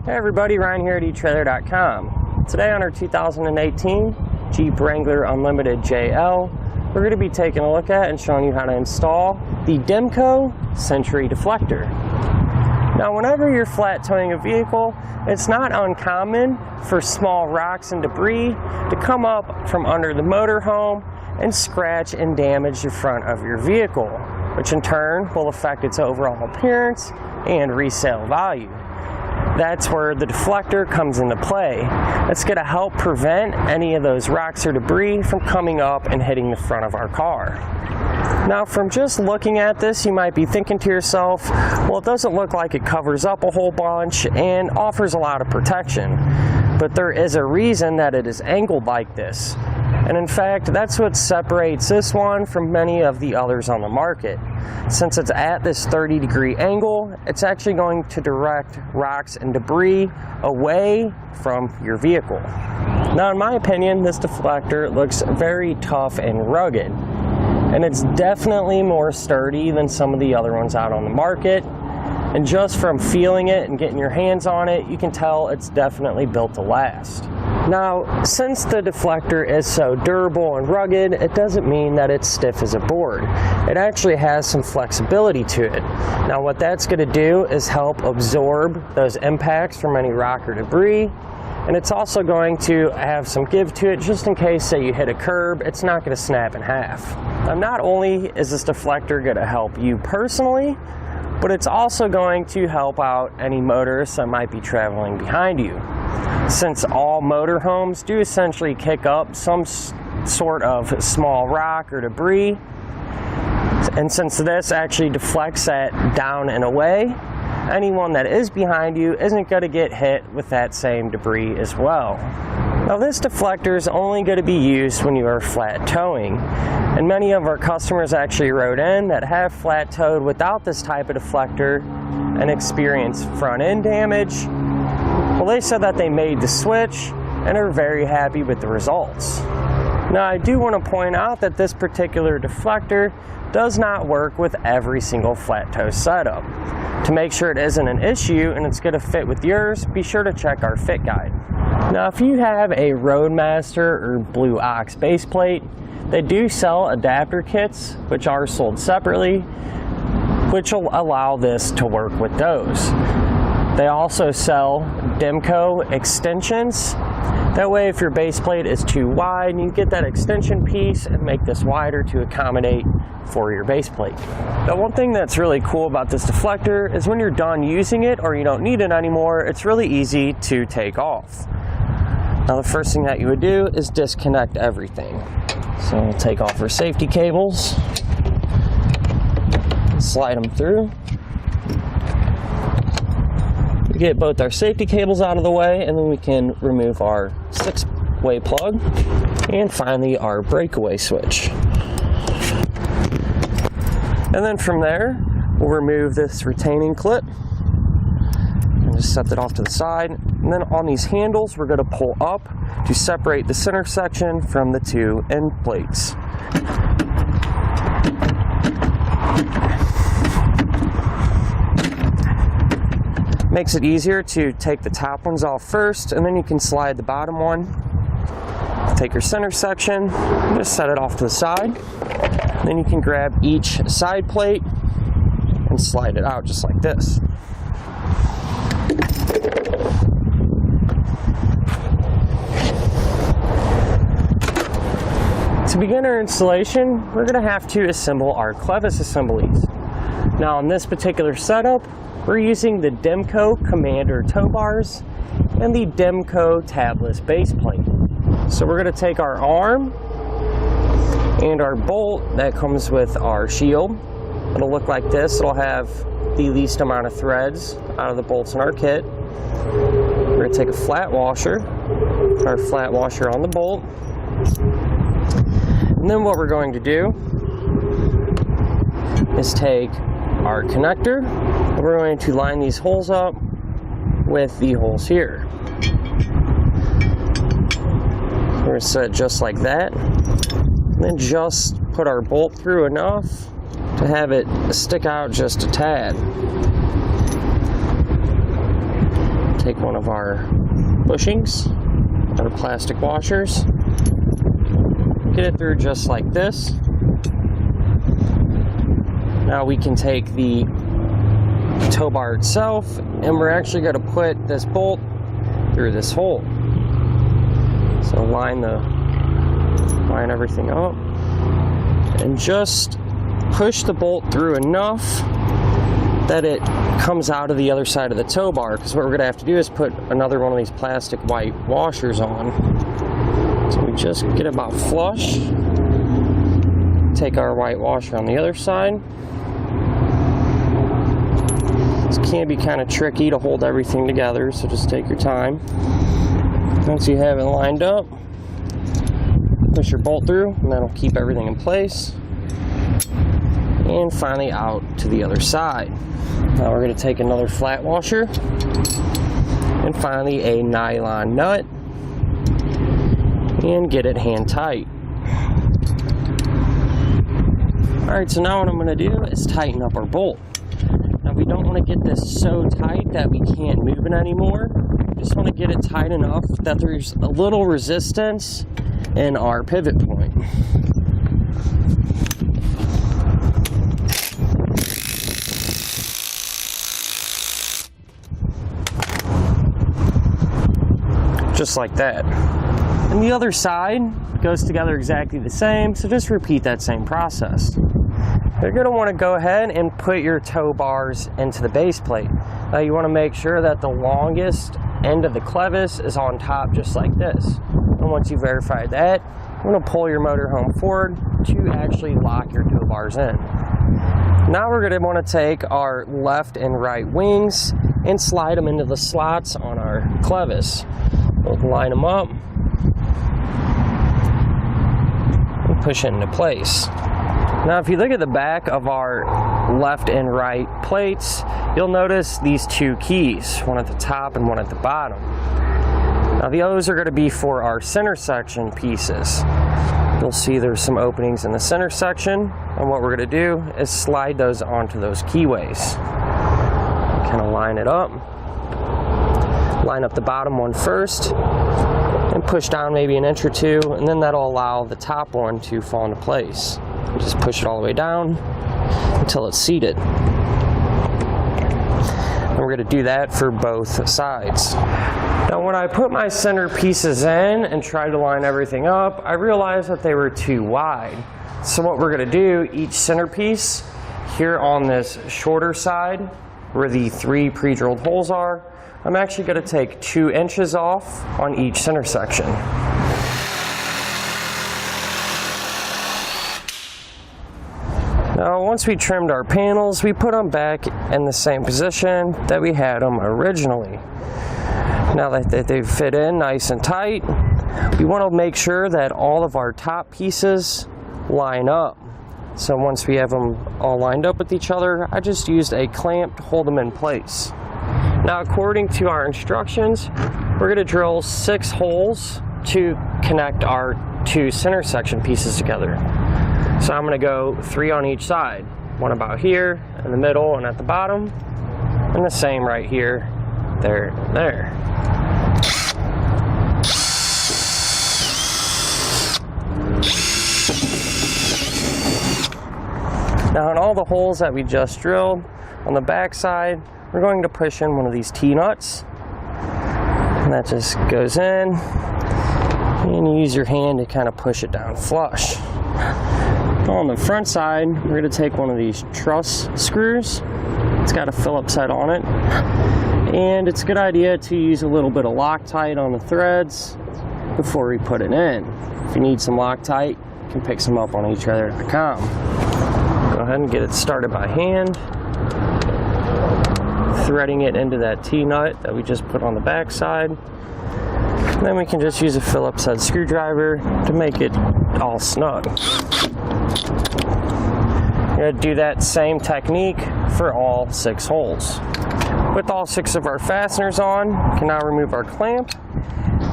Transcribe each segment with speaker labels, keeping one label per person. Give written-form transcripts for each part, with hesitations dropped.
Speaker 1: Hey everybody, Ryan here at etrailer.com. Today on our 2018 Jeep Wrangler Unlimited JL, we're going to be taking a look at and showing you how to install the Demco Century Deflector. Now whenever you're flat towing a vehicle, it's not uncommon for small rocks and debris to come up from under the motorhome and scratch and damage the front of your vehicle, which in turn will affect its overall appearance and resale value. That's where the deflector comes into play. It's going to help prevent any of those rocks or debris from coming up and hitting the front of our car. Now from just looking at this, you might be thinking to yourself, well, it doesn't look like it covers up a whole bunch and offers a lot of protection. But there is a reason that it is angled like this. And in fact, that's what separates this one from many of the others on the market. Since it's at this 30-degree angle, it's actually going to direct rocks and debris away from your vehicle. Now, in my opinion, this deflector looks very tough and rugged. And it's definitely more sturdy than some of the other ones out on the market. And just from feeling it and getting your hands on it, you can tell it's definitely built to last. Now, since the deflector is so durable and rugged, it doesn't mean that it's stiff as a board. It actually has some flexibility to it. Now, what that's going to do is help absorb those impacts from any rock or debris. And it's also going to have some give to it just in case, say, you hit a curb, it's not going to snap in half. Now, not only is this deflector going to help you personally, but it's also going to help out any motorists that might be traveling behind you. Since all motorhomes do essentially kick up some sort of small rock or debris, and since this actually deflects that down and away, anyone that is behind you isn't going to get hit with that same debris as well. Now this deflector is only going to be used when you are flat towing, and many of our customers actually wrote in that have flat towed without this type of deflector and experienced front end damage. Well, they said that they made the switch and are very happy with the results. Now I do want to point out that this particular deflector does not work with every single flat tow setup. To make sure it isn't an issue and it's going to fit with yours, be sure to check our fit guide. Now if you have a Roadmaster or Blue Ox base plate, they do sell adapter kits which are sold separately, which will allow this to work with those. They also sell Demco extensions. That way if your base plate is too wide, you get that extension piece and make this wider to accommodate for your base plate. The one thing that's really cool about this deflector is when you're done using it or you don't need it anymore, it's really easy to take off. Now the first thing that you would do is disconnect everything. So we'll take off our safety cables, slide them through. We get both our safety cables out of the way, and then we can remove our 6-way plug and finally our breakaway switch. And then from there, we'll remove this retaining clip and just set that off to the side. And then on these handles, we're going to pull up to separate the center section from the two end plates. Makes it easier to take the top ones off first, and then you can slide the bottom one. Take your center section, just set it off to the side. Then you can grab each side plate and slide it out just like this. To begin our installation, we're going to have to assemble our clevis assemblies. Now on this particular setup, we're using the Demco Commander tow bars and the Demco tabless base plate. So we're going to take our arm and our bolt that comes with our shield. It'll look like this. It'll have the least amount of threads out of the bolts in our kit. We're going to take a flat washer, put our flat washer on the bolt. And then what we're going to do is take our connector, and we're going to line these holes up with the holes here. We're going to set it just like that, and then just put our bolt through enough to have it stick out just a tad. take one of our bushings, our plastic washers, get it through just like this. Now we can take the tow bar itself, and we're actually going to put this bolt through this hole. So line everything up and just push the bolt through enough that it comes out of the other side of the tow bar, because what we're going to have to do is put another one of these plastic white washers on. So we just get about flush, take our white washer on the other side. This can be kind of tricky to hold everything together, so just take your time. Once you have it lined up, push your bolt through, and that'll keep everything in place. And finally out to the other side. Now we're going to take another flat washer, and finally a nylon nut, and get it hand tight. Alright, so now what I'm going to do is tighten up our bolt. Now we don't want to get this so tight that we can't move it anymore. We just want to get it tight enough that there's a little resistance in our pivot point. Just like that. And the other side goes together exactly the same, so just repeat that same process. You're going to want to go ahead and put your tow bars into the base plate. Now you want to make sure that the longest end of the clevis is on top, just like this. And once you verify that, you're going to pull your motor home forward to actually lock your tow bars in. Now we're going to want to take our left and right wings and slide them into the slots on our clevis. We'll line them up and push it into place. Now if you look at the back of our left and right plates, you'll notice these two keys, one at the top and one at the bottom. Now the others are going to be for our center section pieces. You'll see there's some openings in the center section, and what we're going to do is slide those onto those keyways. Kind of line it up. Line up the bottom one first and push down maybe an inch or two, and then that'll allow the top one to fall into place. You just push it all the way down until it's seated. And we're going to do that for both sides. Now when I put my center pieces in and tried to line everything up, I realized that they were too wide. So what we're going to do, each center piece here on this shorter side where the 3 pre-drilled holes are, I'm actually going to take 2 inches off on each center section. Now once we trimmed our panels, we put them back in the same position that we had them originally. Now that they fit in nice and tight, we want to make sure that all of our top pieces line up. So once we have them all lined up with each other, I just used a clamp to hold them in place. Now according to our instructions, we're going to drill 6 holes to connect our 2 center section pieces together. So I'm going to go 3 on each side. One about here, in the middle, and at the bottom. And the same right here, there, and there. Now in all the holes that we just drilled, on the back side, we're going to push in one of these T-nuts. And that just goes in. And you use your hand to kind of push it down flush. On the front side, we're going to take one of these truss screws. It's got a Phillips head on it. And it's a good idea to use a little bit of Loctite on the threads before we put it in. If you need some Loctite, you can pick some up on etrailer.com. Go ahead and get it started by hand. Threading it into that T-nut that we just put on the back side. And then we can just use a Phillips head screwdriver to make it all snug. We're going to do that same technique for all 6 holes. With all 6 of our fasteners on, we can now remove our clamp.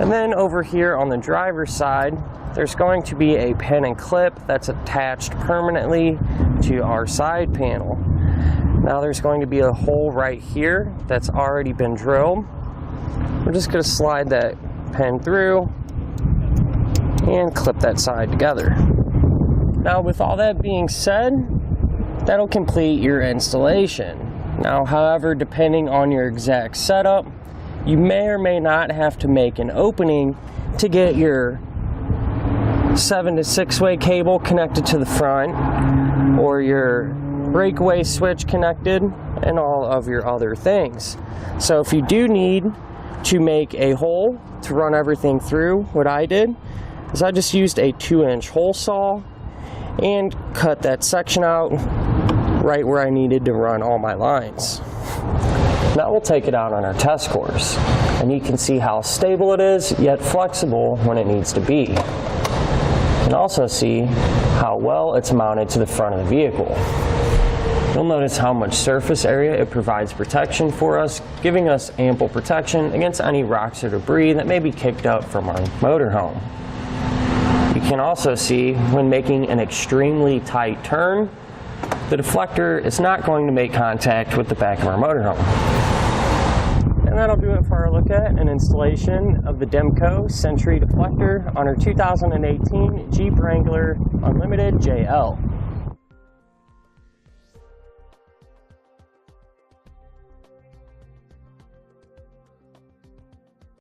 Speaker 1: And then over here on the driver's side, there's going to be a pin and clip that's attached permanently to our side panel. Now there's going to be a hole right here that's already been drilled. we're just going to slide that pin through and clip that side together. Now, with all that being said, that'll complete your installation. Now, however, depending on your exact setup, you may or may not have to make an opening to get your 7 to 6-way cable connected to the front, or your breakaway switch connected, and all of your other things. So if you do need to make a hole to run everything through, what I did is I just used a 2-inch hole saw and cut that section out right where I needed to run all my lines. Now we'll take it out on our test course, and you can see how stable it is, yet flexible when it needs to be. You can also see how well it's mounted to the front of the vehicle. You'll notice how much surface area it provides protection for us, giving us ample protection against any rocks or debris that may be kicked up from our motorhome. You can also see when making an extremely tight turn, the deflector is not going to make contact with the back of our motorhome. And that'll do it for our look at and installation of the Demco Century Deflector on our 2018 Jeep Wrangler Unlimited JL.